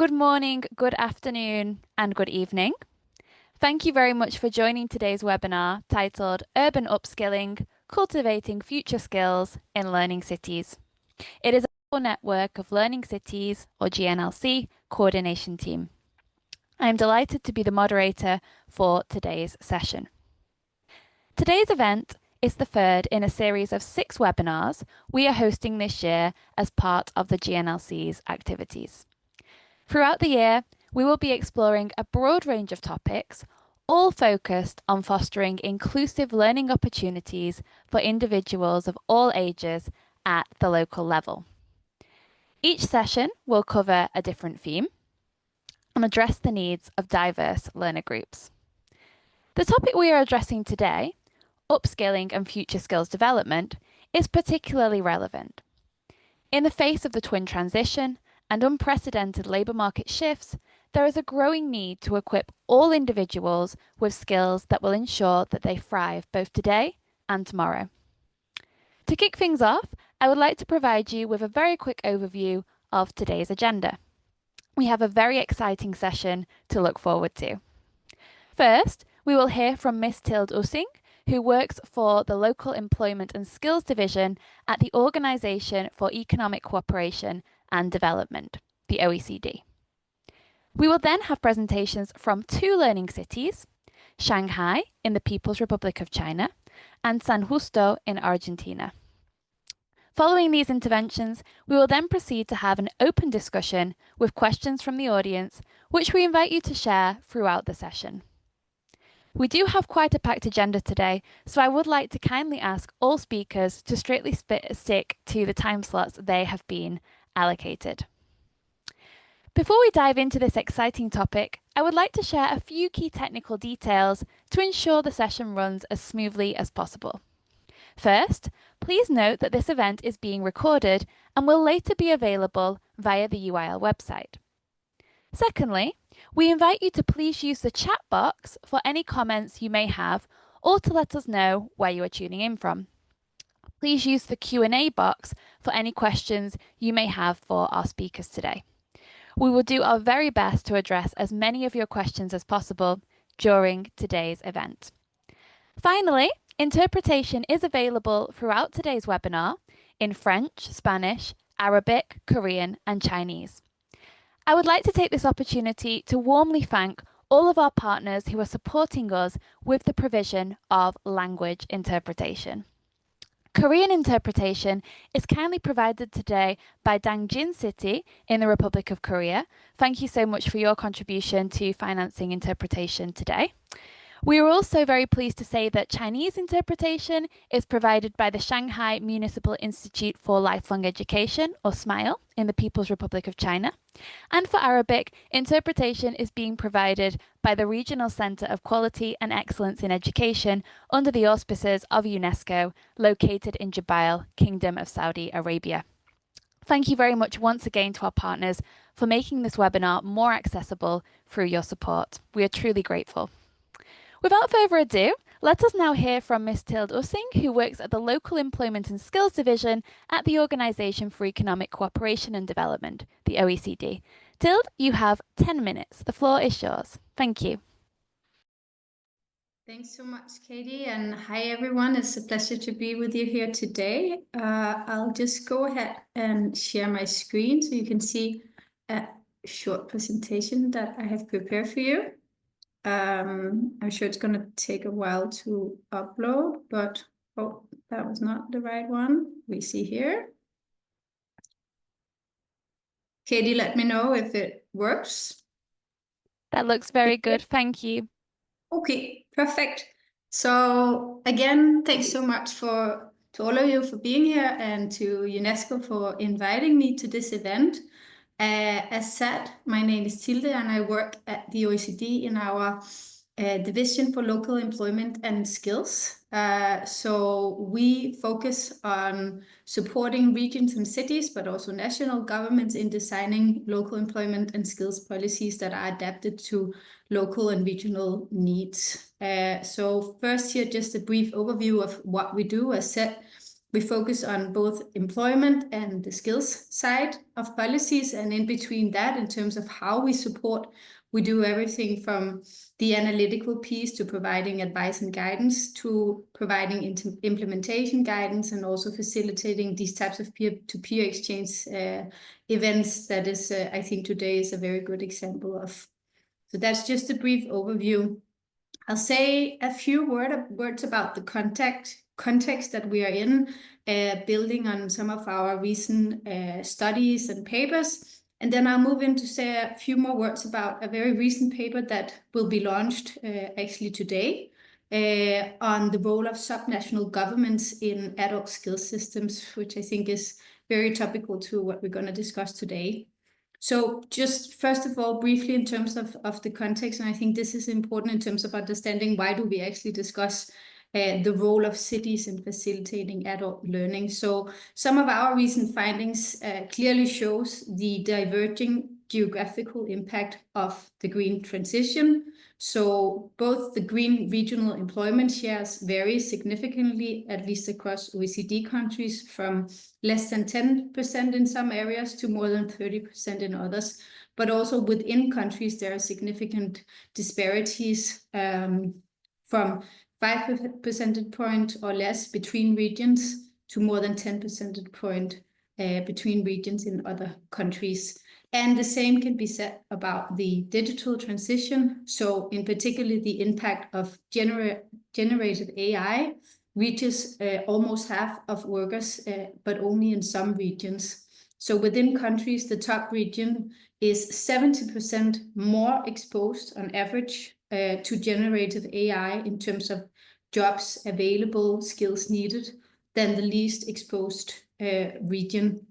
Good morning, good afternoon, and good evening. Thank you very much for joining today's webinar titled Urban Upskilling, Cultivating Future Skills in Learning Cities. It is a network of Learning Cities, or GNLC, coordination team. I am delighted to be the moderator for today's session. Today's event is the third in a series of 6 webinars we are hosting this year as part of the GNLC's activities. Throughout the year, we will be exploring a broad range of topics, all focused on fostering inclusive learning opportunities for individuals of all ages at the local level. Each session will cover a different theme and address the needs of diverse learner groups. The topic we are addressing today, upskilling and future skills development, is particularly relevant. In the face of the twin transition and unprecedented labour market shifts, there is a growing need to equip all individuals with skills that will ensure that they thrive both today and tomorrow. To kick things off, I would like to provide you with a very quick overview of today's agenda. We have a very exciting session to look forward to. First, we will hear from Ms. Tilde Ussing, who works for the Local Employment and Skills Division at the Organisation for Economic Cooperation and Development, the OECD. We will then have presentations from 2 learning cities, Shanghai in the People's Republic of China and San Justo in Argentina. Following these interventions, we will then proceed to have an open discussion with questions from the audience, which we invite you to share throughout the session. We do have quite a packed agenda today, so I would like to kindly ask all speakers to strictly stick to the time slots they have been allocated. Before we dive into this exciting topic, I would like to share a few key technical details to ensure the session runs as smoothly as possible. First, please note that this event is being recorded and will later be available via the UIL website. Secondly, we invite you to please use the chat box for any comments you may have or to let us know where you are tuning in from. Please use the Q&A box for any questions you may have for our speakers today. We will do our very best to address as many of your questions as possible during today's event. Finally, interpretation is available throughout today's webinar in French, Spanish, Arabic, Korean, and Chinese. I would like to take this opportunity to warmly thank all of our partners who are supporting us with the provision of language interpretation. Korean interpretation is kindly provided today by Dangjin City in the Republic of Korea. Thank you so much for your contribution to financing interpretation today. We are also very pleased to say that Chinese interpretation is provided by the Shanghai Municipal Institute for Lifelong Education, or SMILE, in the People's Republic of China. And for Arabic, interpretation is being provided by the Regional Centre of Quality and Excellence in Education under the auspices of UNESCO, located in Jubail, Kingdom of Saudi Arabia. Thank you very much once again to our partners for making this webinar more accessible through your support. We are truly grateful. Without further ado, let us now hear from Ms. Tilde Ussing, who works at the Local Employment and Skills Division at the Organisation for Economic Cooperation and Development, the OECD. Tilde, you have 10 minutes. The floor is yours. Thank you. Thanks so much, Katie, and hi everyone. It's a pleasure to be with you here today. I'll just go ahead and share my screen so you can see a short presentation that I have prepared for you. I'm sure it's going to take a while to upload, but oh, that was not the right one. We see here. Katie, let me know if it works. That looks very good. Thank you. Okay, perfect. So again, thanks so much to all of you for being here and to UNESCO for inviting me to this event. As said, my name is Tilde and I work at the OECD in our Division for Local Employment and Skills. So we focus on supporting regions and cities, but also national governments in designing local employment and skills policies that are adapted to local and regional needs. So first here, just a brief overview of what we do. As said, We focus on both employment and the skills side of policies, and in between that, in terms of how we support, we do everything from the analytical piece to providing advice and guidance to providing implementation guidance, and also facilitating these types of peer-to-peer exchange events. That is, I think today is a very good example of. So that's just a brief overview. I'll say a few words about the context that we are in, building on some of our recent studies and papers. And then I'll move in to say a few more words about a very recent paper that will be launched actually today on the role of subnational governments in adult skill systems, which I think is very topical to what we're going to discuss today. So just first of all, briefly in terms of the context, and I think this is important in terms of understanding why do we actually discuss the role of cities in facilitating adult learning. So some of our recent findings clearly shows the diverging geographical impact of the green transition. So both the green regional employment shares vary significantly, at least across OECD countries, from less than 10% in some areas to more than 30% in others. But also within countries, there are significant disparities from 5 percentage point or less between regions to more than 10 percentage point between regions in other countries. And the same can be said about the digital transition. So in particular, the impact of generative AI reaches almost half of workers, but only in some regions. So within countries, the top region is 70% more exposed on average to generative AI in terms of jobs available, skills needed, than the least exposed region.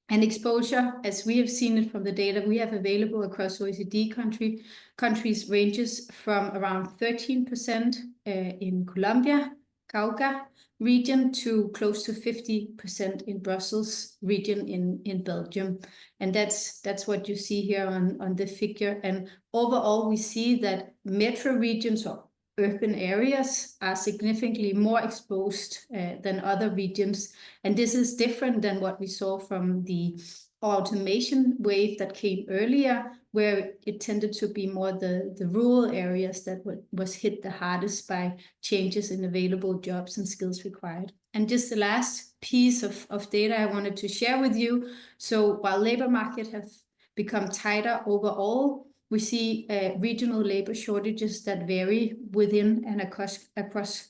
And exposure, as we have seen it from the data we have available across OECD countries, ranges from around 13% in Colombia, Cauca region, to close to 50% in Brussels region in Belgium. And that's what you see here on the figure. And overall, we see that metro regions or urban areas are significantly more exposed than other regions. And this is different than what we saw from the automation wave that came earlier, where it tended to be more the rural areas that was hit the hardest by changes in available jobs and skills required. And just the last piece of data I wanted to share with you. So while labor market have become tighter overall, we see regional labor shortages that vary within and across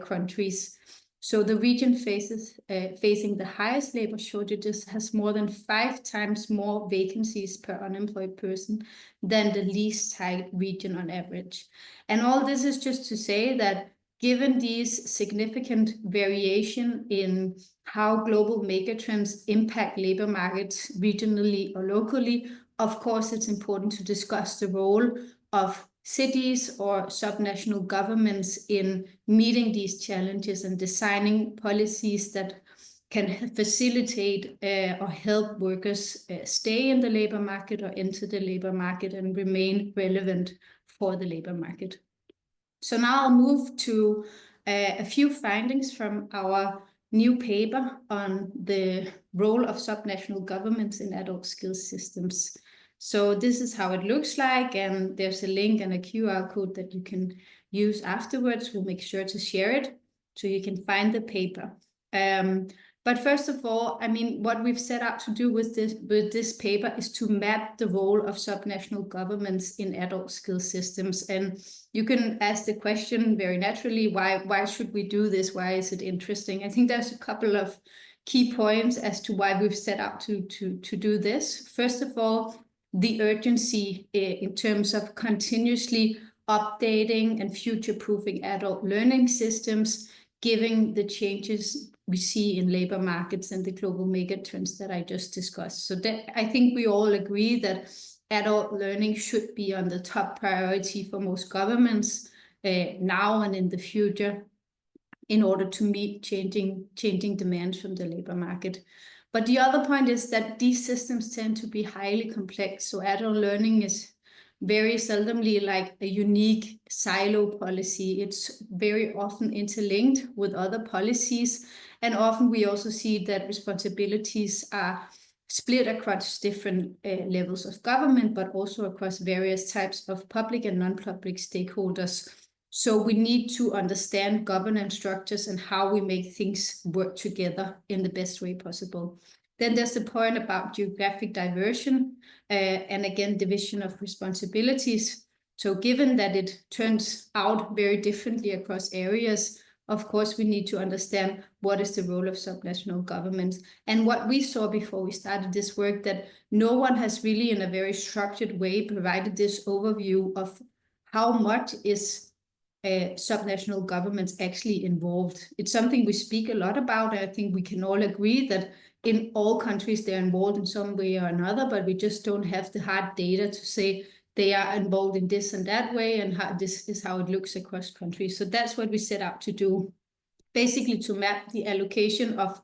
countries. So the region facing the highest labor shortages has more than 5 times more vacancies per unemployed person than the least tight region on average. And all this is just to say that given these significant variation in how global megatrends impact labor markets regionally or locally, of course, it's important to discuss the role of cities or subnational governments in meeting these challenges and designing policies that can facilitate or help workers stay in the labor market or enter the labor market and remain relevant for the labor market. So now I'll move to a few findings from our new paper on the role of subnational governments in adult skills systems. So this is how it looks like, and there's a link and a QR code that you can use afterwards. We'll make sure to share it so you can find the paper. But first of all, I mean, what we've set out to do with this paper is to map the role of subnational governments in adult skill systems. And you can ask the question very naturally, why should we do this? Why is it interesting? I think there's a couple of key points as to why we've set out to do this. First of all, the urgency in terms of continuously updating and future-proofing adult learning systems, given the changes we see in labor markets and the global megatrends that I just discussed. So that, I think we all agree that adult learning should be on the top priority for most governments now and in the future in order to meet changing demands from the labor market. But the other point is that these systems tend to be highly complex. So adult learning is very seldomly like a unique silo policy. It's very often interlinked with other policies. And often we also see that responsibilities are split across different levels of government, but also across various types of public and non-public stakeholders. So we need to understand governance structures and how we make things work together in the best way possible. Then there's the point about geographic diversion and again, division of responsibilities. So given that it turns out very differently across areas, of course, we need to understand what is the role of subnational governments. And what we saw before we started this work, that no one has really in a very structured way provided this overview of how much is subnational governments actually involved. It's something we speak a lot about. I think we can all agree that in all countries they're involved in some way or another, but we just don't have the hard data to say they are involved in this and that way, and how this is how it looks across countries. So that's what we set out to do, basically to map the allocation of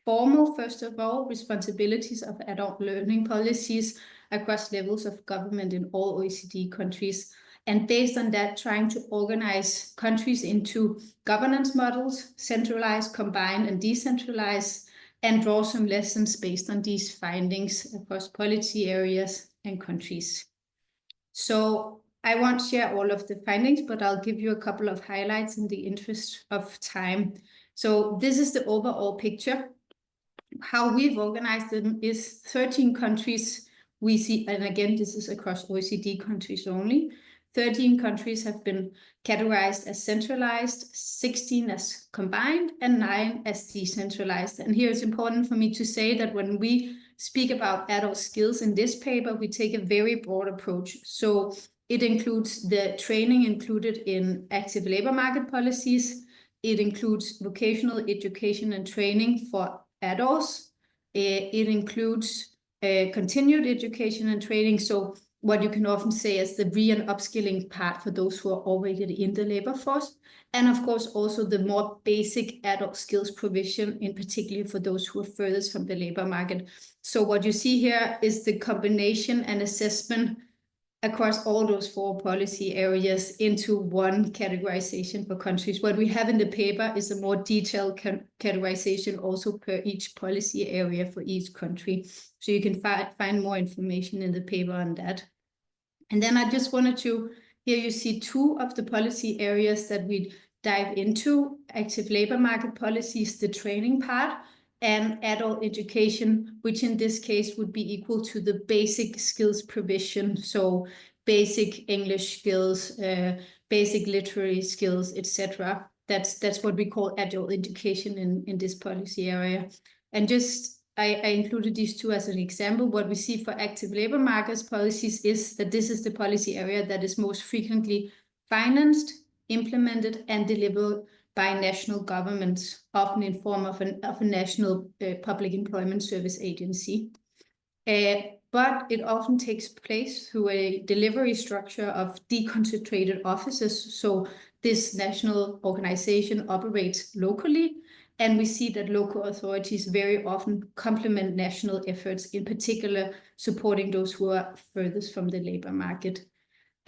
formal, first of all, responsibilities of adult learning policies across levels of government in all OECD countries. And based on that, trying to organize countries into governance models, centralized, combined, and decentralized, and draw some lessons based on these findings across policy areas and countries. So I won't share all of the findings, but I'll give you a couple of highlights in the interest of time. So this is the overall picture. How we've organized them is 13 countries we see, and again, this is across OECD countries only. 13 countries have been categorized as centralized, 16 as combined, and 9 as decentralized. And here it's important for me to say that when we speak about adult skills in this paper, we take a very broad approach. So it includes the training included in active labor market policies. It includes vocational education and training for adults. It includes continued education and training. So what you can often say is the re and upskilling part for those who are already in the labor force. And of course, also the more basic adult skills provision, in particular for those who are furthest from the labor market. So what you see here is the combination and assessment across all those 4 policy areas into one categorization for countries. What we have in the paper is a more detailed categorization also per each policy area for each country. So you can find more information in the paper on that. And then I just wanted to, here you see 2 of the policy areas that we dive into: active labor market policies, the training part, and adult education, which in this case would be equal to the basic skills provision. So basic English skills, basic literary skills, etc. That's what we call adult education in this policy area. And just I included these 2 as an example. What we see for active labor markets policies is that this is the policy area that is most frequently financed, implemented, and delivered by national governments, often in form of a national public employment service agency. But it often takes place through a delivery structure of deconcentrated offices. So this national organization operates locally, and we see that local authorities very often complement national efforts, in particular supporting those who are furthest from the labor market.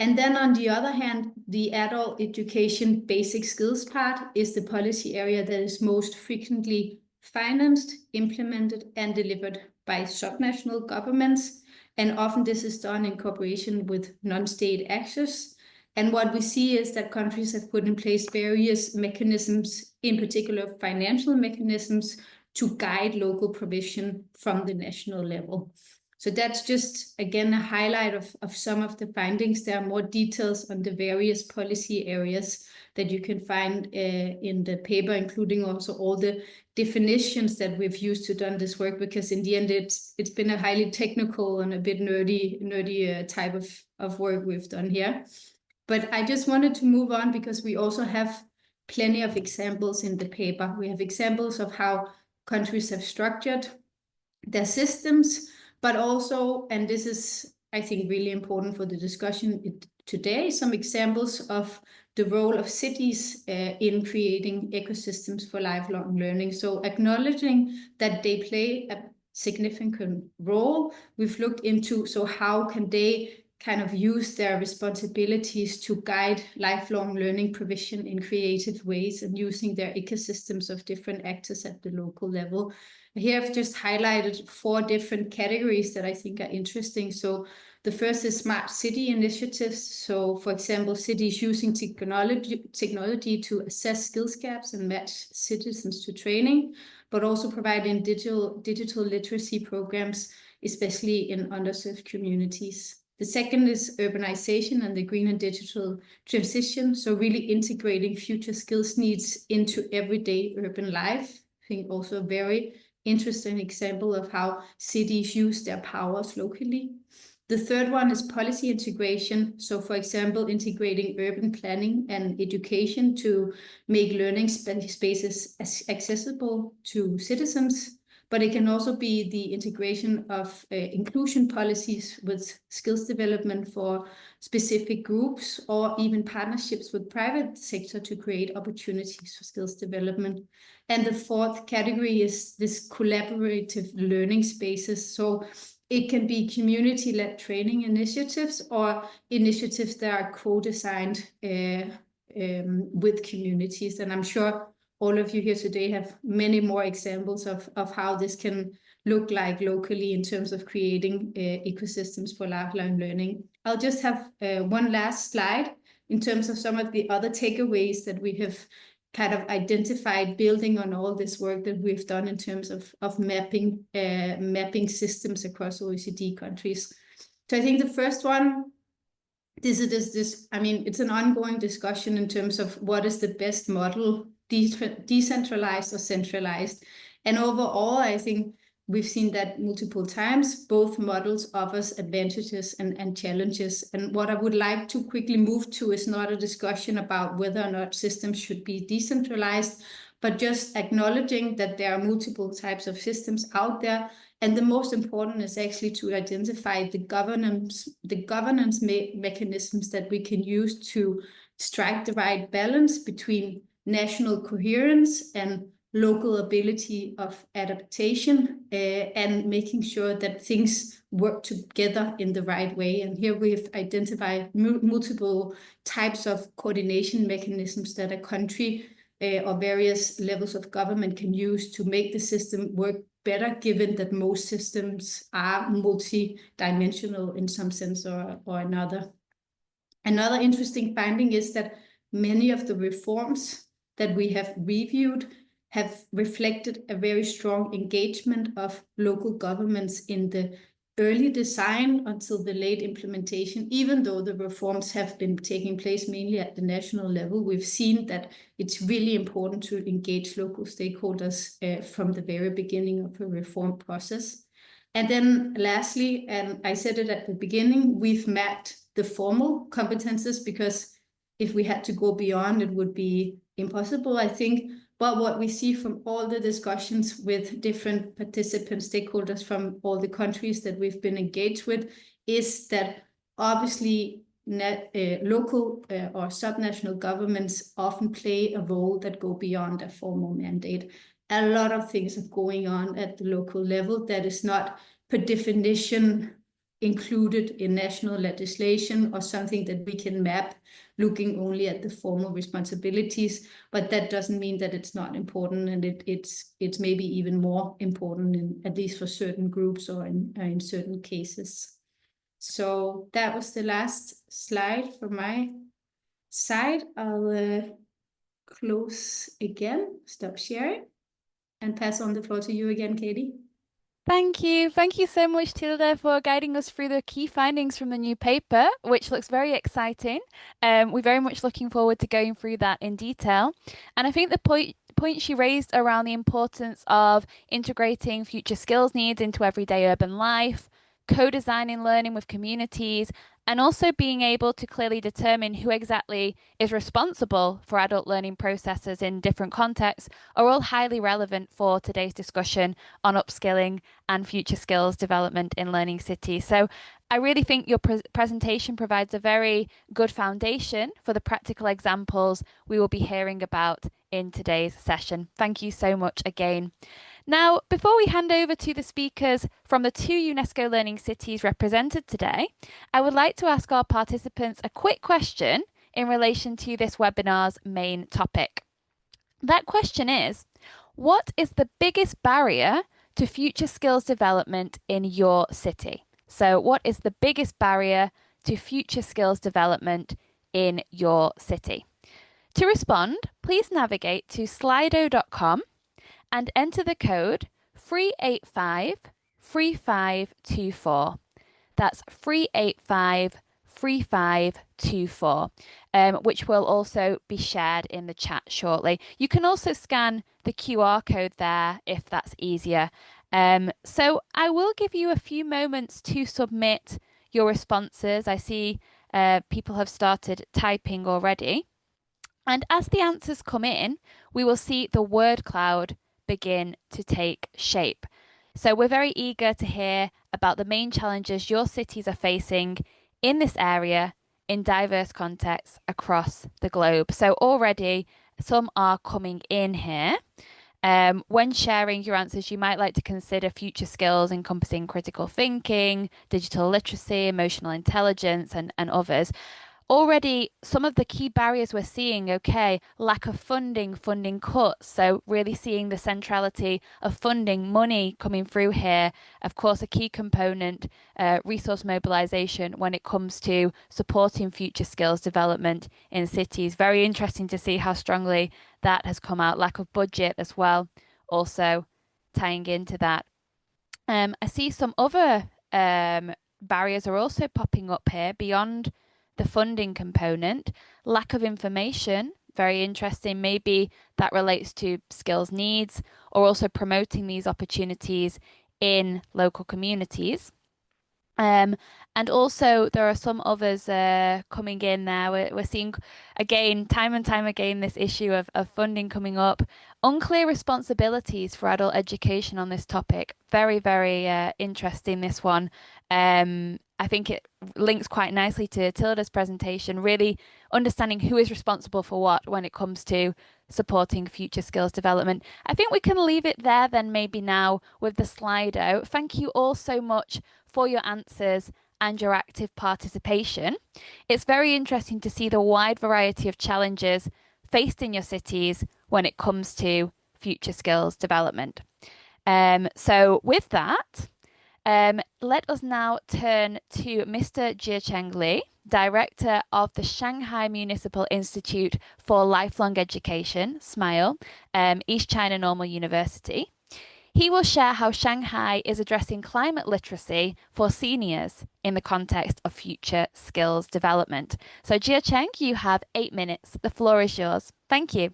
And then on the other hand, the adult education basic skills part is the policy area that is most frequently financed, implemented, and delivered by subnational governments. And often this is done in cooperation with non-state actors. And what we see is that countries have put in place various mechanisms, in particular financial mechanisms, to guide local provision from the national level. So that's just, again, a highlight of some of the findings. There are more details on the various policy areas that you can find in the paper, including also all the definitions that we've used to done this work, because in the end, it's been a highly technical and a bit nerdy type of work we've done here. But I just wanted to move on because we also have plenty of examples in the paper. We have examples of how countries have structured their systems, but also, and this is, I think, really important for the discussion today, some examples of the role of cities in creating ecosystems for lifelong learning. So acknowledging that they play a significant role, we've looked into, so how can they kind of use their responsibilities to guide lifelong learning provision in creative ways and using their ecosystems of different actors at the local level. Here I've just highlighted 4 different categories that I think are interesting. So the first is smart city initiatives. So for example, cities using technology to assess skills gaps and match citizens to training, but also providing digital literacy programs, especially in underserved communities. The second is urbanization and the green and digital transition. So really integrating future skills needs into everyday urban life. I think also a very interesting example of how cities use their powers locally. The third one is policy integration. So for example, integrating urban planning and education to make learning spaces accessible to citizens. But it can also be the integration of inclusion policies with skills development for specific groups, or even partnerships with private sector to create opportunities for skills development. And the fourth category is this collaborative learning spaces. So it can be community-led training initiatives or initiatives that are co-designed with communities. And I'm sure all of you here today have many more examples of how this can look like locally in terms of creating ecosystems for lifelong learning. I'll just have one last slide in terms of some of the other takeaways that we have kind of identified, building on all this work that we've done in terms of mapping systems across OECD countries. So I think the first one, I mean, it's an ongoing discussion in terms of what is the best model, decentralized or centralized. And overall, I think we've seen that multiple times. Both models offers advantages and challenges. And what I would like to quickly move to is not a discussion about whether or not systems should be decentralized, but just acknowledging that there are multiple types of systems out there. And the most important is actually to identify the governance mechanisms that we can use to strike the right balance between national coherence and local ability of adaptation, and making sure that things work together in the right way. And here we've identified multiple types of coordination mechanisms that a country or various levels of government can use to make the system work better, given that most systems are multi-dimensional in some sense or another. Another interesting finding is that many of the reforms that we have reviewed have reflected a very strong engagement of local governments in the early design until the late implementation. Even though the reforms have been taking place mainly at the national level, we've seen that it's really important to engage local stakeholders from the very beginning of a reform process. And then lastly, and I said it at the beginning, we've mapped the formal competences, because if we had to go beyond, it would be impossible, I think. But what we see from all the discussions with different participants, stakeholders from all the countries that we've been engaged with, is that obviously local or subnational governments often play a role that go beyond a formal mandate. A lot of things are going on at the local level that is not per definition included in national legislation or something that we can map looking only at the formal responsibilities, but that doesn't mean that it's not important, and it's maybe even more important, at least for certain groups or in certain cases. So that was the last slide from my side. I'll close again, stop sharing, and pass on the floor to you again, Katie. Thank you. Thank you so much, Tilda, for guiding us through the key findings from the new paper, which looks very exciting. We're very much looking forward to going through that in detail. And I think the point she raised around the importance of integrating future skills needs into everyday urban life, co-designing learning with communities, and also being able to clearly determine who exactly is responsible for adult learning processes in different contexts are all highly relevant for today's discussion on upskilling and future skills development in learning cities. So I really think your presentation provides a very good foundation for the practical examples we will be hearing about in today's session. Thank you so much again. Now, before we hand over to the speakers from the 2 UNESCO Learning Cities represented today, I would like to ask our participants a quick question in relation to this webinar's main topic. That question is, what is the biggest barrier to future skills development in your city? So, what is the biggest barrier to future skills development in your city? To respond, please navigate to slido.com and enter the code 3853524. That's 3853524, which will also be shared in the chat shortly. You can also scan the QR code there if that's easier. So I will give you a few moments to submit your responses. I see people have started typing already. And as the answers come in, we will see the word cloud begin to take shape. So we're very eager to hear about the main challenges your cities are facing in this area in diverse contexts across the globe. So already some are coming in here. When sharing your answers, you might like to consider future skills encompassing critical thinking, digital literacy, emotional intelligence, and others. Already, some of the key barriers we're seeing, okay, lack of funding, funding cuts. So, really seeing the centrality of funding, money coming through here. Of course, a key component, resource mobilization when it comes to supporting future skills development in cities. Very interesting to see how strongly that has come out. Lack of budget as well, also tying into that. I see some other barriers are also popping up here beyond the funding component. Lack of information, very interesting. Maybe that relates to skills needs or also promoting these opportunities in local communities. And also there are some others coming in there. We're seeing again, time and time again, this issue of funding coming up. Unclear responsibilities for adult education on this topic. Very, very interesting, this one. I think it links quite nicely to Tilda's presentation, really understanding who is responsible for what when it comes to supporting future skills development. I think we can leave it there then maybe now with the Slido. Thank you all so much for your answers and your active participation. It's very interesting to see the wide variety of challenges faced in your cities when it comes to future skills development. So with that, let us now turn to Mr. Jiecheng Li, Director of the Shanghai Municipal Institute for Lifelong Education, SMILE, East China Normal University. He will share how Shanghai is addressing climate literacy for seniors in the context of future skills development. So Jiecheng, you have 8 minutes. The floor is yours. Thank you.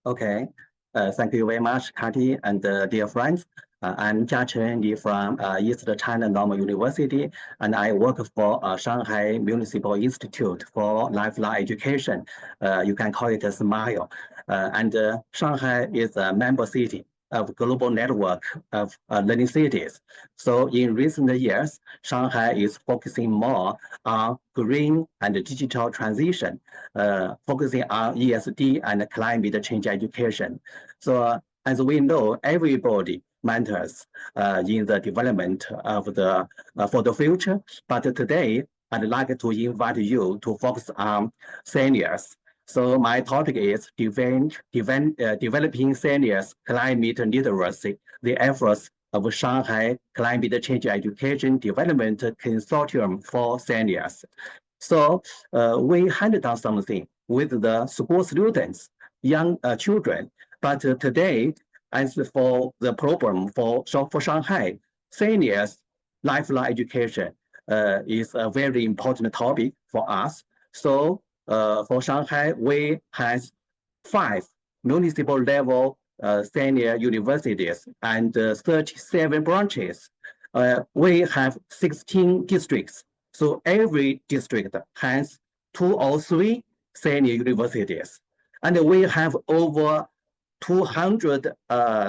Okay, thank you very much, Kati, and dear friends. I'm Jiecheng Li from East China Normal University, and I work for Shanghai Municipal Institute for Lifelong Education. You can call it a SMILE. And Shanghai is a member city of global network of learning cities. So in recent years, Shanghai is focusing more on green and digital transition, focusing on ESD and climate change education. So as we know, everybody matters in the development of the for the future. But today, I'd like to invite you to focus on seniors. So my topic is developing seniors climate literacy, the efforts of Shanghai Climate Change Education Development Consortium for Seniors. So we handed down something with the school students, young children. But today, as for the problem for Shanghai, seniors lifelong education is a very important topic for us. So for Shanghai, we have 5 municipal level senior universities and 37 branches. We have 16 districts. So every district has 2 or 3 senior universities. And we have over 200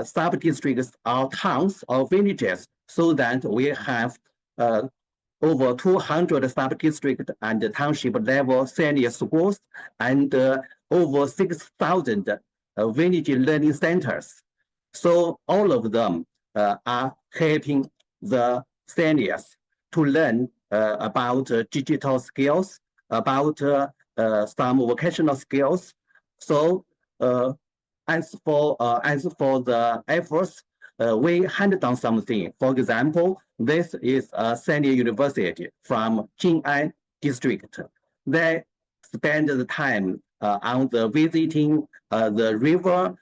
sub-districts or towns or villages, so that we have over 200 sub-district and township level senior schools, and over 6,000 village learning centers. So all of them are helping the seniors to learn about digital skills, about some vocational skills. So as for the efforts, we handed down something. For example, this is a senior university from Jing'an district. They spend the time on the visiting the river,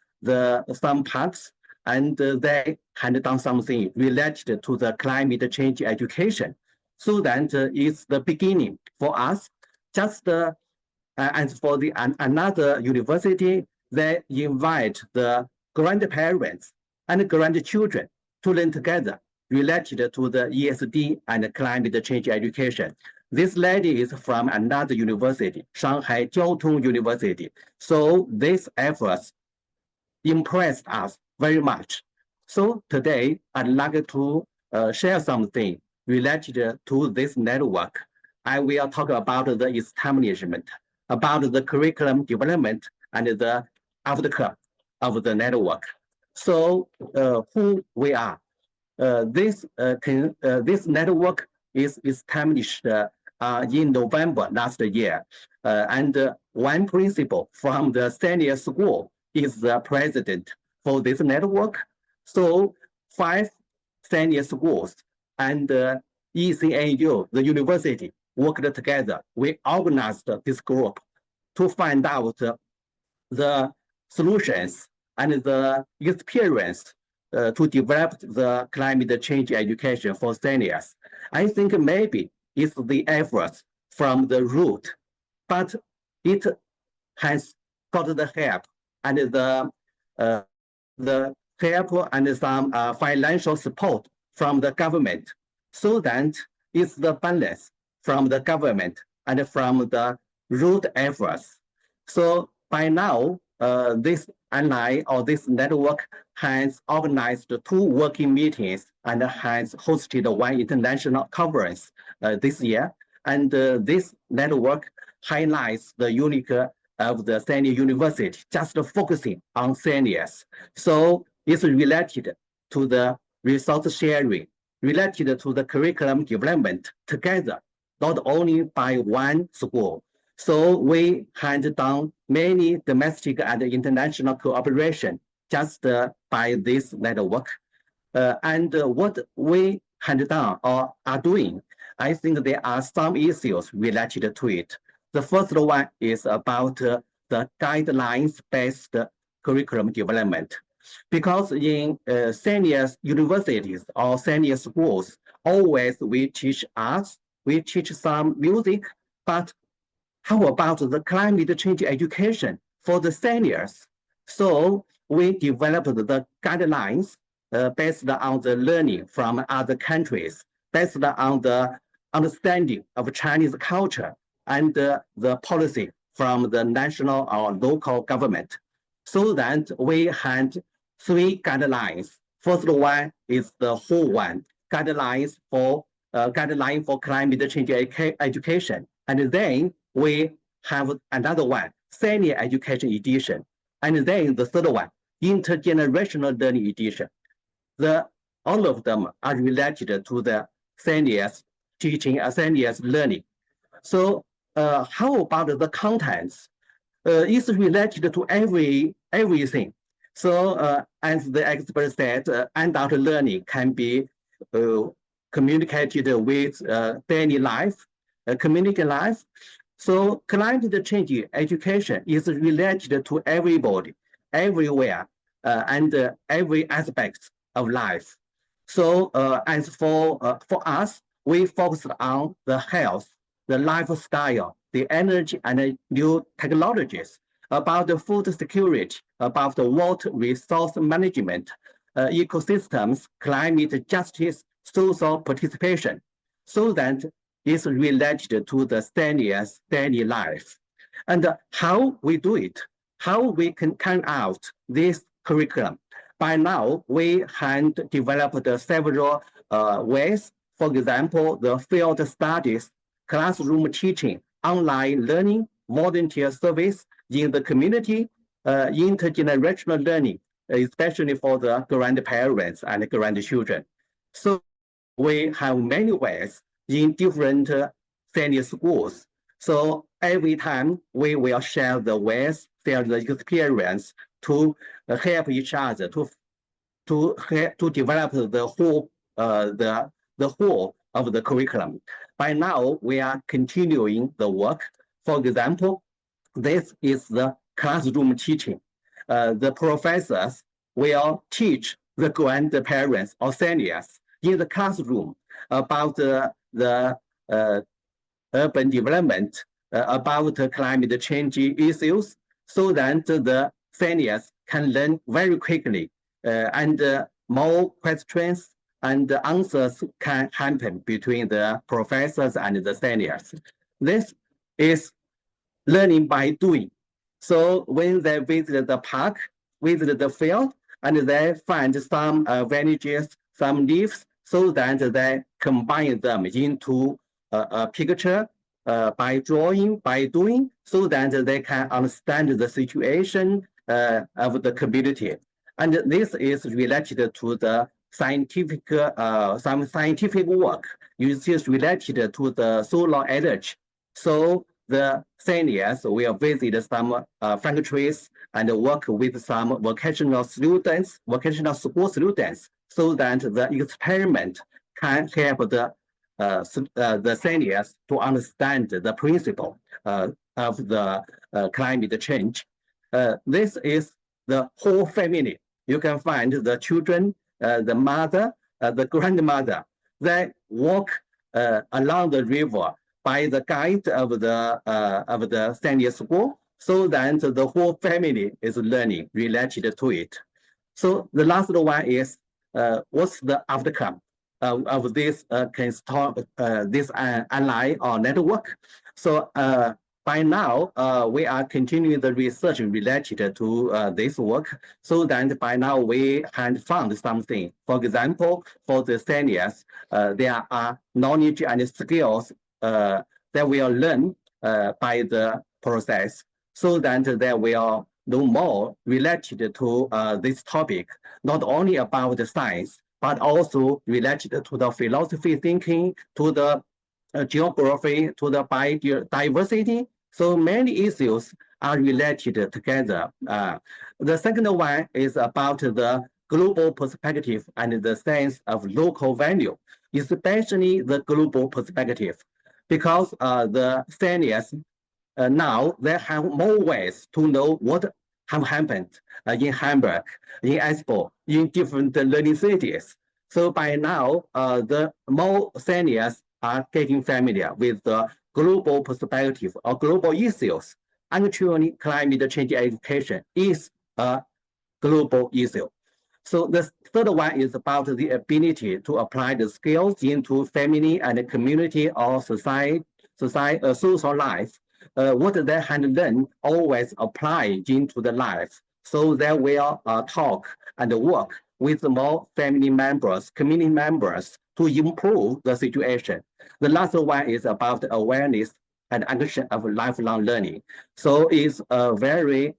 some parks, and they handed down something related to the climate change education. So that is the beginning for us. Just and for the another university, they invite the grandparents and grandchildren to learn together related to the ESD and climate change education. This lady is from another university, Shanghai Jiao Tong University. So these efforts impressed us very much. So today, I'd like to share something related to this network. I will talk about the establishment, about the curriculum development, and the outcome of the network. So who we are. This network is established in November last year. And one principal from the senior school is the president for this network. So 5 senior schools and ECAU, the university, worked together. We organized this group to find out the solutions and the experience to develop the climate change education for seniors. I think maybe it's the efforts from the root, but it has got the help and the help and some financial support from the government, so that it's the balance from the government and from the root efforts. So by now, this ally or this network has organized 2 working meetings and has hosted 1 international conference this year. And this network highlights the unique of the senior university, just focusing on seniors. So it's related to the resource sharing, related to the curriculum development together, not only by 1 school. So we hand down many domestic and international cooperation just by this network. And what we hand down or are doing, I think there are some issues related to it. The first one is about the guidelines-based curriculum development. Because in senior universities or senior schools, always we teach arts, we teach some music, but how about the climate change education for the seniors? So we developed the guidelines based on the learning from other countries, based on the understanding of Chinese culture and the policy from the national or local government. So that we had 3 guidelines. First one is the whole one, guidelines for climate change education. And then we have another one, senior education edition. And then the third one, intergenerational learning edition. All of them are related to the seniors teaching, seniors learning. So how about the contents? It's related to everything. So as the expert said, adult learning can be communicated with daily life, community life. So climate change education is related to everybody, everywhere, and every aspect of life. So as for us, we focused on the health, the lifestyle, the energy, and the new technologies, about the food security, about the water resource management, ecosystems, climate justice, social participation, so that it's related to the seniors' daily life. And how we do it, how we can carry out this curriculum. By now, we had developed several ways For example, the field studies, classroom teaching, online learning, volunteer service in the community, intergenerational learning, especially for the grandparents and grandchildren. So we have many ways in different senior schools. So every time we will share the ways, share the experience to help each other to develop the whole the whole of the curriculum. By now, we are continuing the work. For example, this is the classroom teaching. The professors will teach the grandparents or seniors in the classroom about the urban development, about climate change issues, so that the seniors can learn very quickly and more questions and answers can happen between the professors and the seniors. This is learning by doing. So when they visit the park, visit the field, and they find some vanities, some leaves, so that they combine them into a picture by drawing, by doing, so that they can understand the situation of the community. And this is related to the scientific, some scientific work. It is related to the solar energy. So the seniors will visit some factories and work with some vocational students, vocational school students, so that the experiment can help the seniors to understand the principle of the climate change. This is the whole family. You can find the children, the mother, the grandmother. They walk along the river by the guide of the senior school, so that the whole family is learning related to it. So the last one is what's the outcome of this this online or network. So by now, we are continuing the research related to this work, so that by now we had found something. For example, for the seniors, there are knowledge and skills that will learn by the process, so that they will know more related to this topic, not only about the science, but also related to the philosophy thinking, to the geography, to the biodiversity. So many issues are related together. The second one is about the global perspective and the sense of local value, especially the global perspective, because the seniors now they have more ways to know what have happened in Hamburg, in Espoo, in different learning cities. So by now, the more seniors are getting familiar with the global perspective or global issues. Actually, climate change education is a global issue. So the third one is about the ability to apply the skills into family and community or social life. What they had learned always apply into the life. So they will talk and work with more family members, community members to improve the situation. The last one is about awareness and action of lifelong learning. So it's a very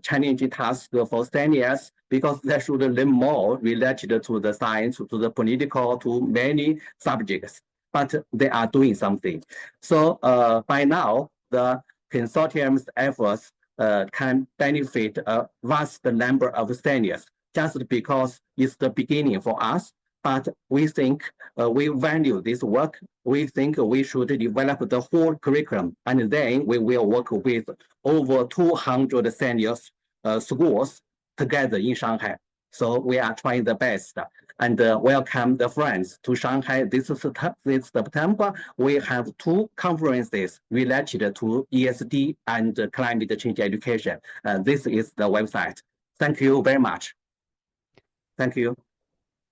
challenging task for seniors, because they should learn more related to the science, to the political, to many subjects, but they are doing something. So by now, the consortium's efforts can benefit a vast number of seniors, just because it's the beginning for us. But we think we value this work. We think we should develop the whole curriculum, and then we will work with over 200 seniors schools together in Shanghai. So we are trying the best and welcome the friends to Shanghai this September. We have two conferences related to ESD and climate change education. This is the website. Thank you very much. Thank you.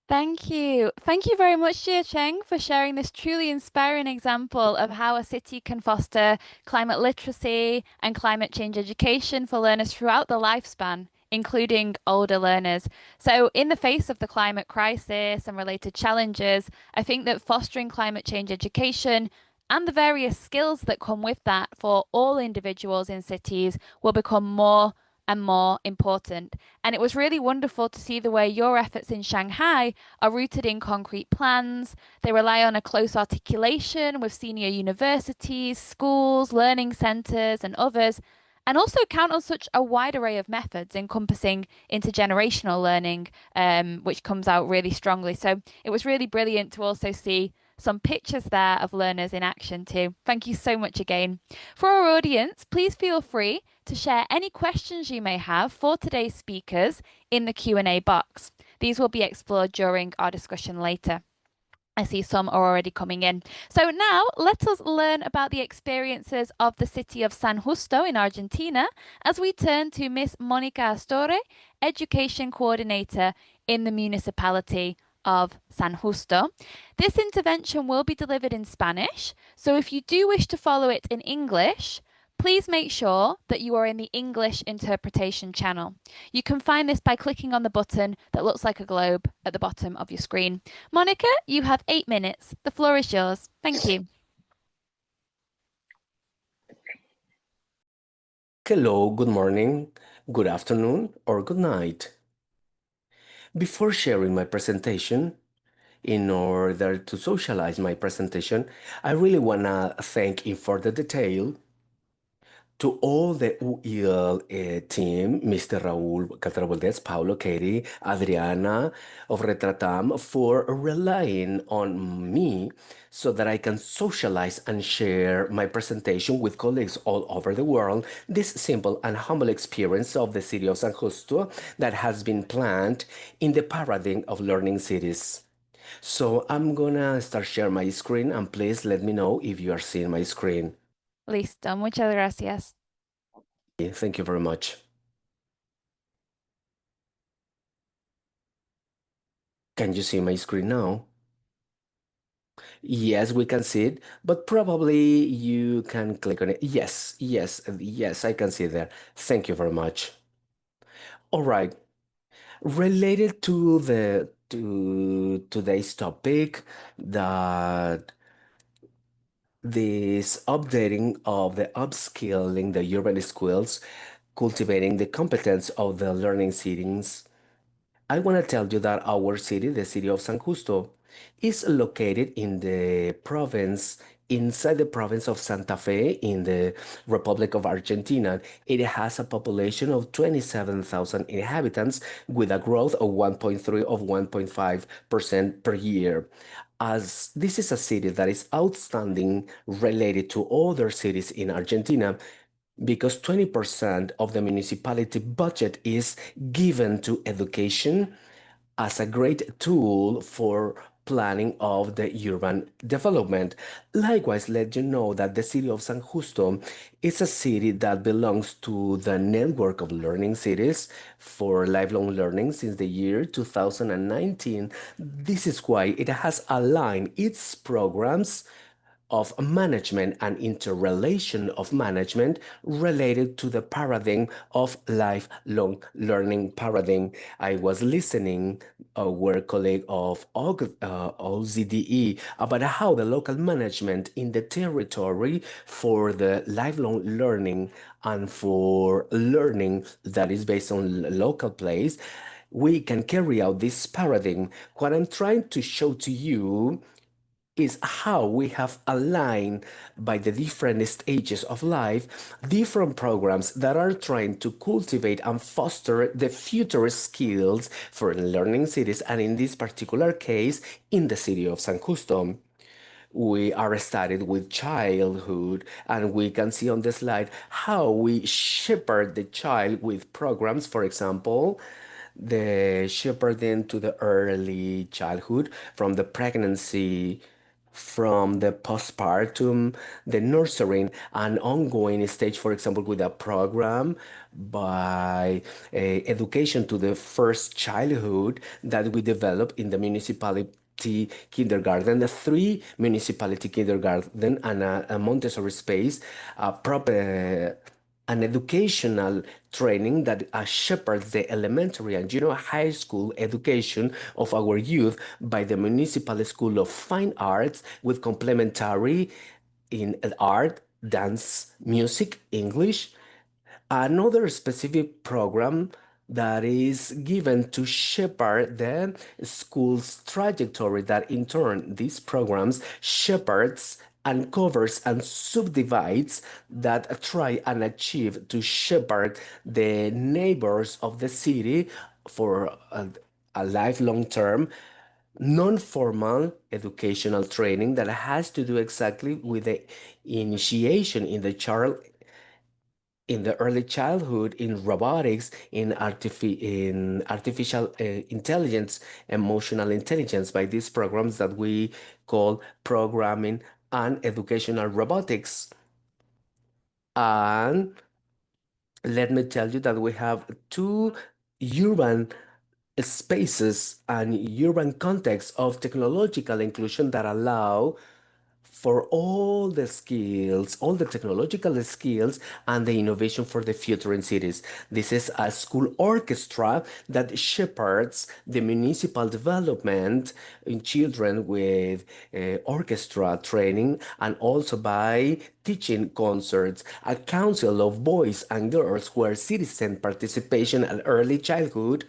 Thank you. Thank you very much, Jie Cheng, for sharing this truly inspiring example of how a city can foster climate literacy and climate change education for learners throughout the lifespan including older learners. So, in the face of the climate crisis and related challenges, I think that fostering climate change education and the various skills that come with that for all individuals in cities will become more and more important. And it was really wonderful to see the way your efforts in Shanghai are rooted in concrete plans. They rely on a close articulation with senior universities, schools, learning centres, and others, and also count on such a wide array of methods encompassing intergenerational learning, which comes out really strongly. So it was really brilliant to also see some pictures there of learners in action too. Thank you so much again. For our audience, please feel free to share any questions you may have for today's speakers in the Q&A box. These will be explored during our discussion later. I see some are already coming in. So now let us learn about the experiences of the city of San Justo in Argentina as we turn to Miss Monica Astore, Education Coordinator in the municipality of San Justo. This intervention will be delivered in Spanish, so if you do wish to follow it in English, please make sure that you are in the English interpretation channel. You can find this by clicking on the button that looks like a globe at the bottom of your screen. Monica, you have 8 minutes. The floor is yours. Thank you. Hello, good morning, good afternoon, or good night. Before sharing my presentation, in order to socialize my presentation, I really want to thank in further detail to all the UEL team, Mr. Raúl Catarboldes, Paulo, Katie, Adriana of Retratam, for relying on me so that I can socialize and share my presentation with colleagues all over the world, this simple and humble experience of the city of San Justo that has been planned in the paradigm of learning cities. So I'm gonna start share my screen, and please let me know if you are seeing my screen. Listo. Muchas gracias. Thank you very much. Can you see my screen now? Yes, we can see it, but probably you can click on it. Yes, yes, yes, I can see it there. Thank you very much. All right. Related to the to today's topic, that this updating of the upskilling the urban skills, cultivating the competence of the learning settings. I want to tell you that our city, the city of San Justo, is located in the province, inside the province of Santa Fe in the Republic of Argentina. It has a population of 27,000 inhabitants with a growth of 1.3 of 1.5% per year. As this is a city that is outstanding related to other cities in Argentina, because 20% of the municipality budget is given to education as a great tool for planning of the urban development. Likewise, let you know that the city of San Justo is a city that belongs to the network of learning cities for lifelong learning since the year 2019. This is why it has aligned its programs of management and interrelation of management related to the paradigm of lifelong learning paradigm. I was listening our colleague of OZDE about how the local management in the territory for the lifelong learning and for learning that is based on local place, we can carry out this paradigm. What I'm trying to show to you is how we have aligned by the different stages of life different programs that are trying to cultivate and foster the future skills for learning cities, and in this particular case in the city of San Justo. We are started with childhood, and we can see on the slide how we shepherd the child with programs, for example, the shepherding to the early childhood, from the pregnancy, from the postpartum, the nurturing, and ongoing stage, for example, with a program by education to the first childhood that we develop in the municipality kindergarten, the three municipality kindergarten and a Montessori space, proper an educational training that shepherds the elementary and junior high school education of our youth by the Municipal School of Fine Arts with complementary in art, dance, music, English. Another specific program that is given to shepherd the school's trajectory, that in turn these programs shepherds and covers and subdivides that try and achieve to shepherd the neighbors of the city for a lifelong term non-formal educational training that has to do exactly with the initiation in the child in the early childhood in robotics, in artificial intelligence, emotional intelligence by these programs that we call programming and educational robotics. And let me tell you that we have two urban spaces and urban contexts of technological inclusion that allow for all the skills, all the technological skills and the innovation for the future in cities. This is a school orchestra that shepherds the municipal development in children with orchestra training and also by teaching concerts, a council of boys and girls where citizen participation at early childhood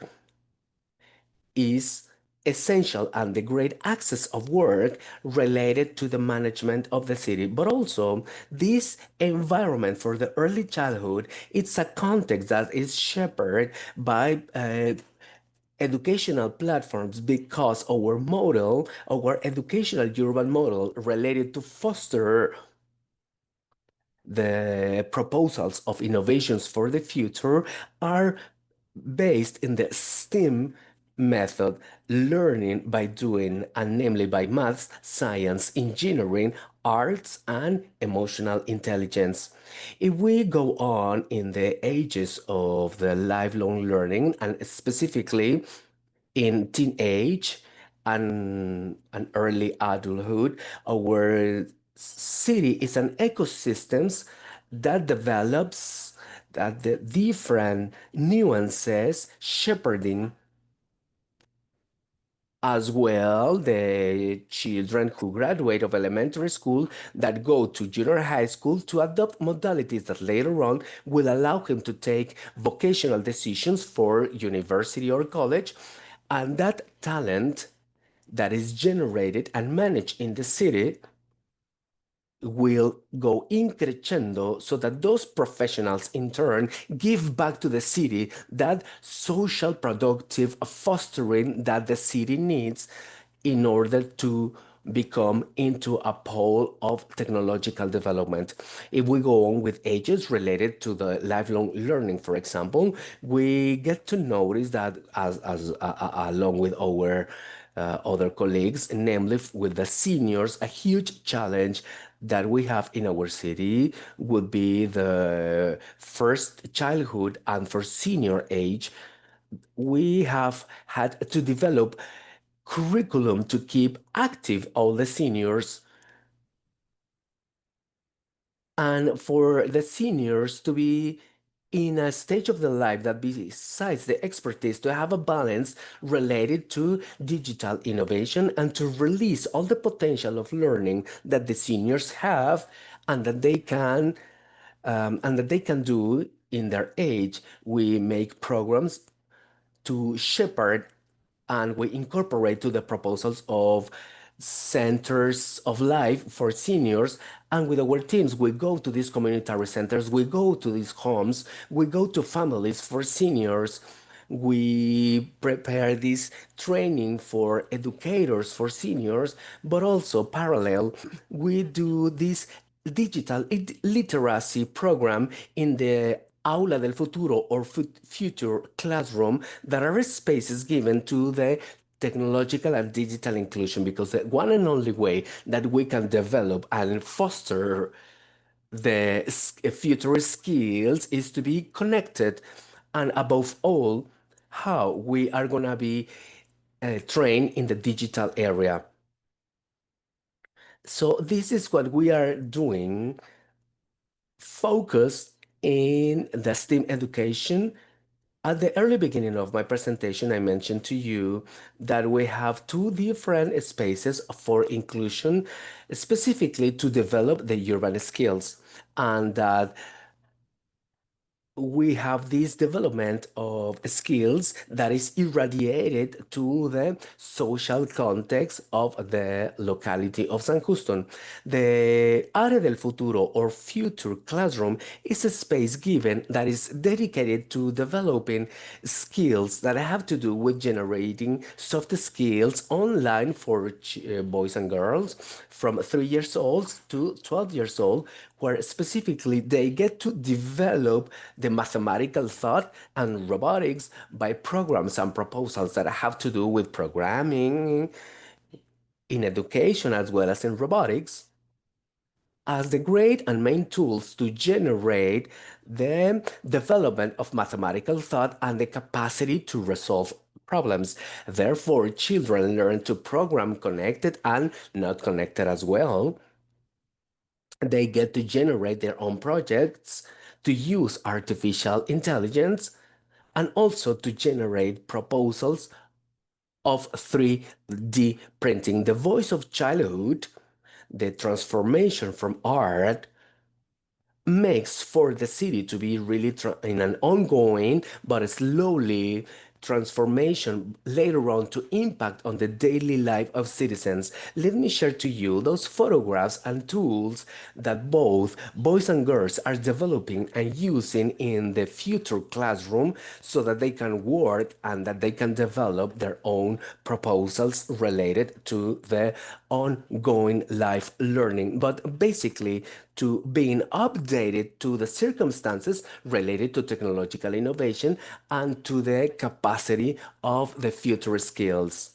is essential and the great access of work related to the management of the city. But also this environment for the early childhood, it's a context that is shepherded by educational platforms because our model, our educational urban model related to foster the proposals of innovations for the future are based in the STEAM method, learning by doing, and namely by maths, science, engineering, arts, and emotional intelligence. If we go on in the ages of the lifelong learning, and specifically in teenage and early adulthood, our city is an ecosystem that develops that the different nuances shepherding as well the children who graduate of elementary school that go to junior high school to adopt modalities that later on will allow him to take vocational decisions for university or college, and that talent that is generated and managed in the city will go in crescendo so that those professionals in turn give back to the city that social productive fostering that the city needs in order to become into a pole of technological development. If we go on with ages related to the lifelong learning, for example, we get to notice that along with our other colleagues, namely with the seniors, a huge challenge that we have in our city would be the first childhood and for senior age. We have had to develop curriculum to keep active all the seniors and for the seniors to be in a stage of their life that besides the expertise to have a balance related to digital innovation and to release all the potential of learning that the seniors have and that they can do in their age. We make programs to shepherd and we incorporate to the proposals of centers of life for seniors. And with our teams, we go to these community centers, we go to these homes, we go to families for seniors. We prepare this training for educators for seniors, but also parallel, we do this digital literacy program in the Aula del Futuro or future classroom that are spaces given to the technological and digital inclusion because the one and only way that we can develop and foster the future skills is to be connected and above all how we are going to be trained in the digital area. So this is what we are doing focused in the STEAM education. At the early beginning of my presentation, I mentioned to you that we have two different spaces for inclusion, specifically to develop the urban skills, and that we have this development of skills that is irradiated to the social context of the locality of San Justo. The Área del Futuro or future classroom is a space given that is dedicated to developing skills that have to do with generating soft skills online for boys and girls from 3 years old to 12 years old, where specifically they get to develop the mathematical thought and robotics by programs and proposals that have to do with programming in education as well as in robotics as the great and main tools to generate the development of mathematical thought and the capacity to resolve problems. Therefore, children learn to program connected and not connected as well. They get to generate their own projects, to use artificial intelligence, and also to generate proposals of 3D printing. The voice of childhood, the transformation from art, makes for the city to be really in an ongoing but slowly transformation later on to impact on the daily life of citizens. Let me share to you those photographs and tools that both boys and girls are developing and using in the future classroom so that they can work and that they can develop their own proposals related to the ongoing life learning, but basically to being updated to the circumstances related to technological innovation and to the capacity of the future skills.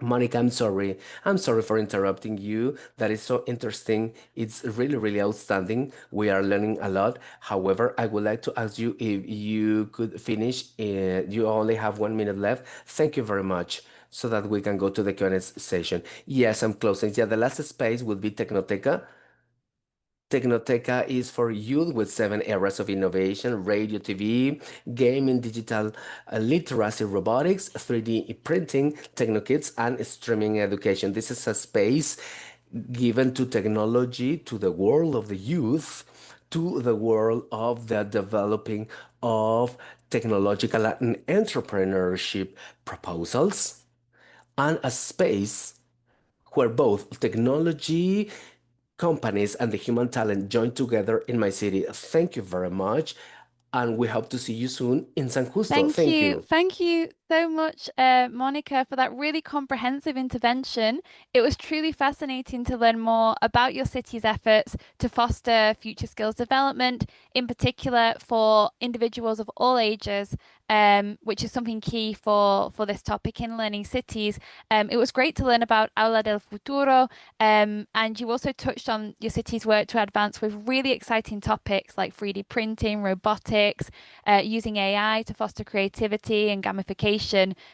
Monica, I'm sorry. I'm sorry for interrupting you. That is so interesting. It's really, really outstanding. We are learning a lot. However, I would like to ask you if you could finish. You only have 1 minute left. Thank you very much so that we can go to the Q&A session. Yes, I'm closing. Yeah, the last space would be Tecnoteca. Tecnoteca is for youth with 7 areas of innovation: radio, TV, gaming, digital literacy, robotics, 3D printing, techno-kits, and streaming education. This is a space given to technology, to the world of the youth, to the world of the developing of technological and entrepreneurship proposals, and a space where both technology companies and the human talent join together in my city. Thank you very much. And we hope to see you soon in San Justo. Thank Thank you. you. Thank you so much, Monica, for that really comprehensive intervention. It was truly fascinating to learn more about your city's efforts to foster future skills development, in particular for individuals of all ages, which is something key for this topic in Learning Cities. It was great to learn about Aula del Futuro, and you also touched on your city's work to advance with really exciting topics like 3D printing, robotics, using AI to foster creativity and gamification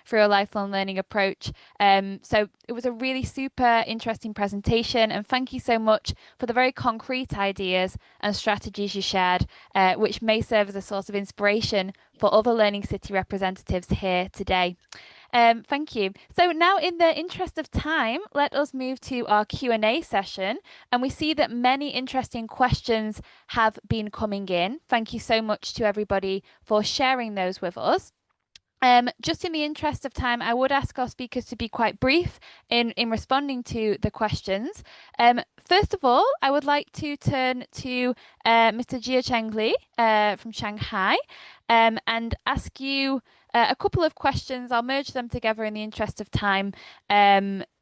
through a lifelong learning approach. So it was a really super interesting presentation, and thank you so much for the very concrete ideas and strategies you shared, which may serve as a source of inspiration for other Learning City representatives here today. Thank you. So now, in the interest of time, let us move to our Q&A session. And we see that many interesting questions have been coming in. Thank you so much to everybody for sharing those with us. Just in the interest of time, I would ask our speakers to be quite brief in responding to the questions. First of all, I would like to turn to Mr. Jia Chengli from Shanghai and ask you a couple of questions. I'll merge them together in the interest of time,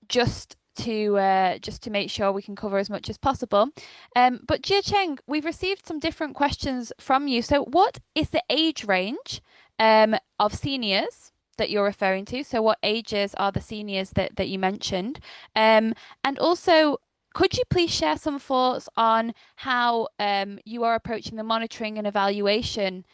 just to make sure we can cover as much as possible. But Jia Cheng, we've received some different questions from you. So what is the age range of seniors that you're referring to? So what ages are the seniors that you mentioned? And also, could you please share some thoughts on how you are approaching the monitoring and evaluation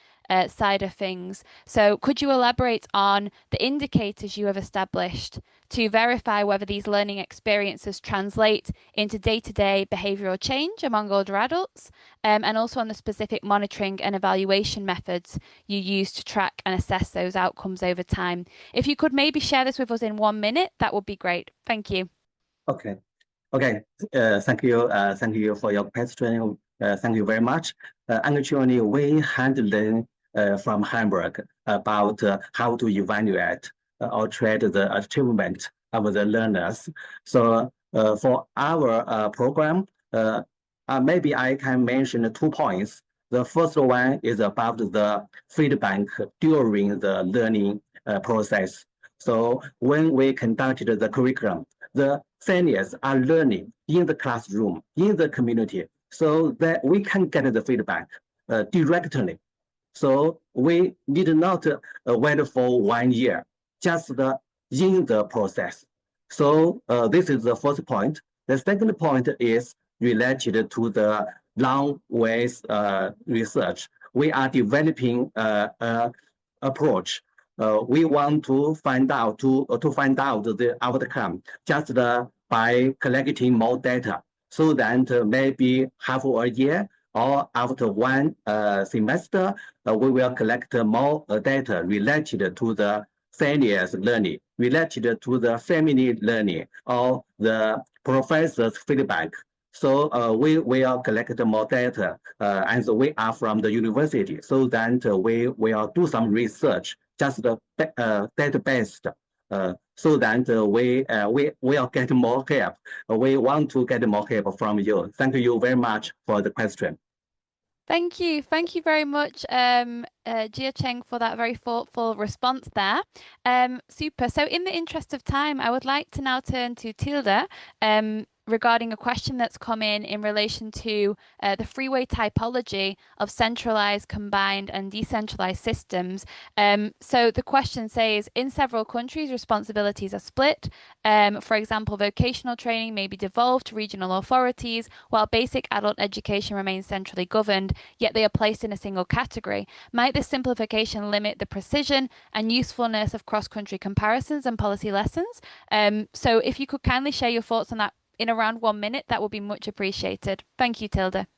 side of things. So could you elaborate on the indicators you have established to verify whether these learning experiences translate into day-to-day behavioral change among older adults, and also on the specific monitoring and evaluation methods you use to track and assess those outcomes over time? If you could maybe share this with us in 1 minute, that would be great. Thank you. Okay. Okay. Thank you. Thank you for your question. Thank you very much. Actually, we handled from Hamburg about how to evaluate or track the achievement of the learners. So for our program, maybe I can mention 2 points. The first one is about the feedback during the learning process. So when we conducted the curriculum, the seniors are learning in the classroom, in the community, so that we can get the feedback directly. So we need not wait for 1 year, just in the process. So this is the first point. The second point is related to the long ways research. We are developing approach. We want to find out the outcome just by collecting more data, so that maybe half a year or after 1 semester, we will collect more data related to the seniors learning, related to the family learning, or the professor's feedback. So we will collect more data, and we are from the university, so that we will do some research, just data-based, so that we will get more help. We want to get more help from you. Thank you very much for the question. Thank you. Thank you very much, Jia Cheng, for that very thoughtful response there. Super. So in the interest of time, I would like to now turn to Tilda regarding a question that's come in relation to the freeway typology of centralized, combined, and decentralized systems. So the question says, in several countries, responsibilities are split. For example, vocational training may be devolved to regional authorities, while basic adult education remains centrally governed, yet they are placed in a single category. Might this simplification limit the precision and usefulness of cross-country comparisons and policy lessons? So if you could kindly share your thoughts on that in around 1 minute, that would be much appreciated. Thank you, Tilda.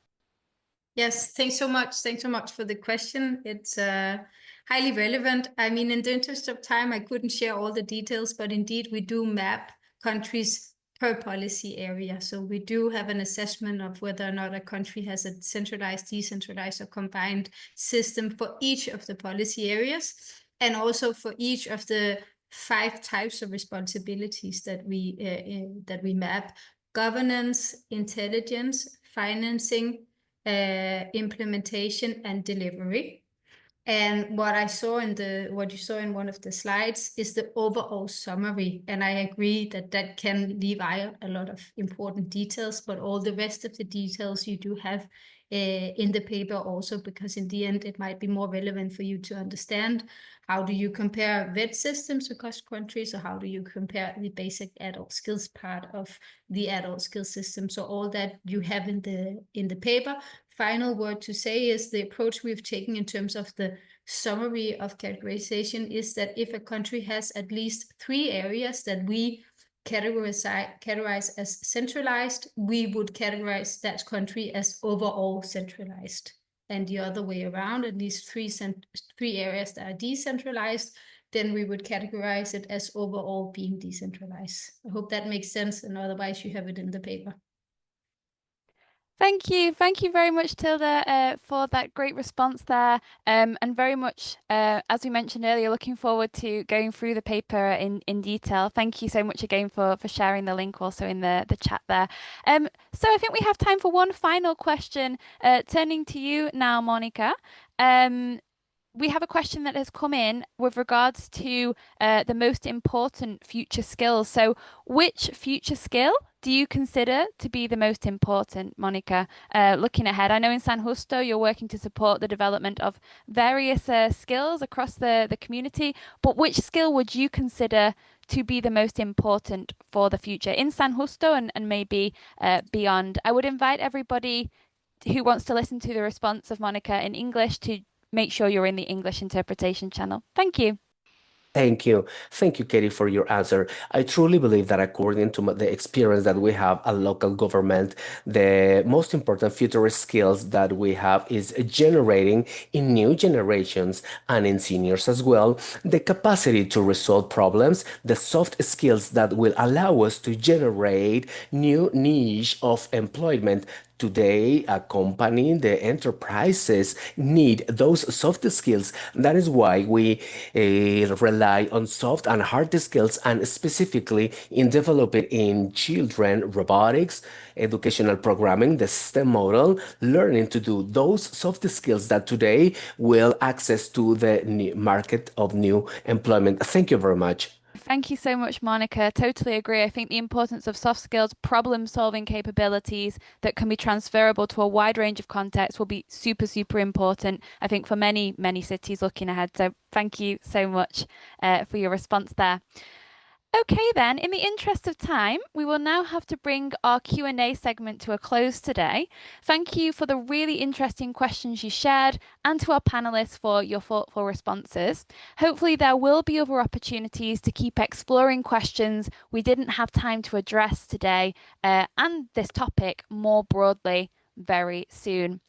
Yes, thanks so much. Thanks so much for the question. It's highly relevant. I mean, in the interest of time, I couldn't share all the details, but indeed we do map countries per policy area. So we do have an assessment of whether or not a country has a centralized, decentralized, or combined system for each of the policy areas, and also for each of the 5 types of responsibilities that we map: governance, intelligence, financing, implementation, and delivery. And what you saw in one of the slides is the overall summary. And I agree that can leave out a lot of important details, but all the rest of the details you do have in the paper also, because in the end, it might be more relevant for you to understand how do you compare VET systems across countries, or how do you compare the basic adult skills part of the adult skills system. So all that you have in the paper. Final word to say is the approach we've taken in terms of the summary of categorization is that if a country has at least 3 areas that we categorize as centralized, we would categorize that country as overall centralized. And the other way around, at least 3 areas that are decentralized, then we would categorize it as overall being decentralized. I hope that makes sense, and otherwise you have it in the paper. Thank you. Thank you very much, Tilda, for that great response there. And very much, as we mentioned earlier, looking forward to going through the paper in detail. Thank you so much again for sharing the link also in the chat there. So I think we have time for one final question. Turning to you now, Monica. We have a question that has come in with regards to the most important future skills. So which future skill do you consider to be the most important, Monica, looking ahead? I know in San Justo you're working to support the development of various skills across the community, but which skill would you consider to be the most important for the future in San Justo and maybe beyond? I would invite everybody who wants to listen to the response of Monica in English to make sure you're in the English interpretation channel. Thank you. Thank you. Thank you, Katie, for your answer. I truly believe that according to the experience that we have at local government, the most important future skills that we have is generating in new generations and in seniors as well, the capacity to resolve problems, the soft skills that will allow us to generate new niche of employment. Today, a company, the enterprises need those soft skills. That is why we rely on soft and hard skills, and specifically in developing in children robotics, educational programming, the STEM model, learning to do those soft skills that today will access to the market of new employment. Thank you very much. Thank you so much, Monica. Totally agree. I think the importance of soft skills, problem-solving capabilities that can be transferable to a wide range of contexts will be super, super important, I think, for many, many cities looking ahead. So thank you so much for your response there. Okay then, in the interest of time, we will now have to bring our Q&A segment to a close today. Thank you for the really interesting questions you shared and to our panelists for your thoughtful responses. Hopefully there will be other opportunities to keep exploring questions we didn't have time to address today and this topic more broadly very soon.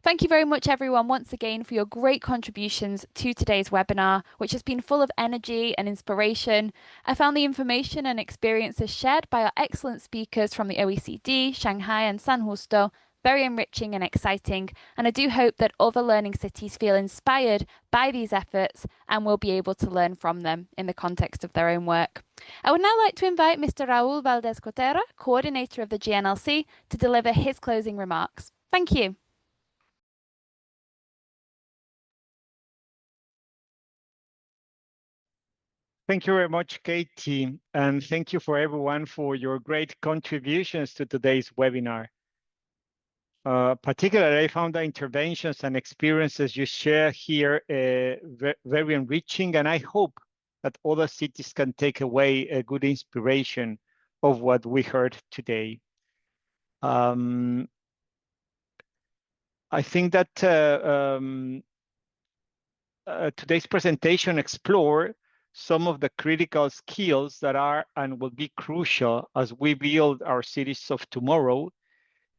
Thank you very much, everyone, once again for your great contributions to today's webinar, which has been full of energy and inspiration. I found the information and experiences shared by our excellent speakers from the OECD, Shanghai and San Justo very enriching and exciting, and I do hope that other learning cities feel inspired by these efforts and will be able to learn from them in the context of their own work. I would now like to invite Mr. Raúl Valdés-Cotera, coordinator of the GNLC, to deliver his closing remarks. Thank you. Thank you very much, Katie, and thank you for everyone for your great contributions to today's webinar. Particularly, I found the interventions and experiences you share here very enriching, and I hope that other cities can take away a good inspiration of what we heard today. I think that today's presentation explore some of the critical skills that are and will be crucial as we build our cities of tomorrow,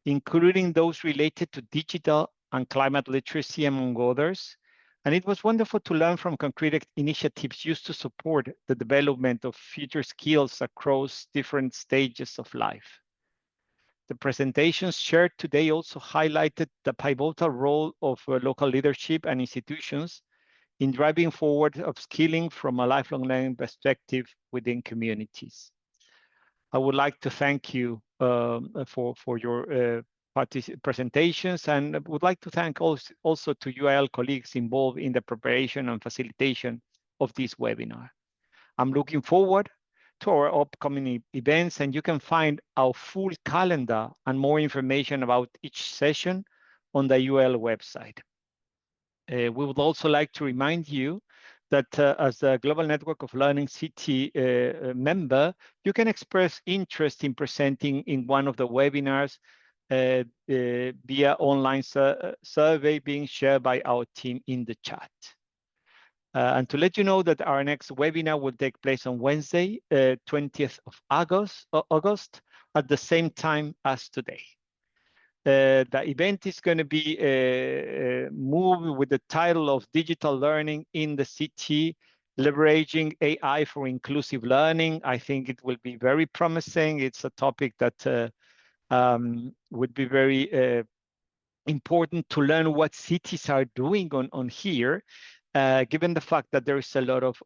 including those related to digital and climate literacy, among others. And it was wonderful to learn from concrete initiatives used to support the development of future skills across different stages of life. The presentations shared today also highlighted the pivotal role of local leadership and institutions in driving forward upskilling from a lifelong learning perspective within communities. I would like to thank you for your presentations, and I would like to thank also to UIL colleagues involved in the preparation and facilitation of this webinar. I'm looking forward to our upcoming events, and you can find our full calendar and more information about each session on the UIL website. We would also like to remind you that as a Global Network of Learning City member, you can express interest in presenting in one of the webinars via online survey being shared by our team in the chat. And to let you know that our next webinar will take place on Wednesday, 20th of August at the same time as today. The event is going to be moved with the title of Digital Learning in the City, Leveraging AI for Inclusive Learning. I think it will be very promising. It's a topic that would be very important to learn what cities are doing on here, given the fact that there is a lot of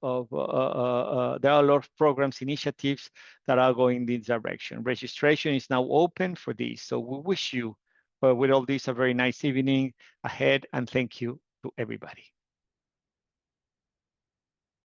there are a lot of programs, initiatives that are going in this direction. Registration is now open for this, so we wish you with all this a very nice evening ahead, and thank you to everybody.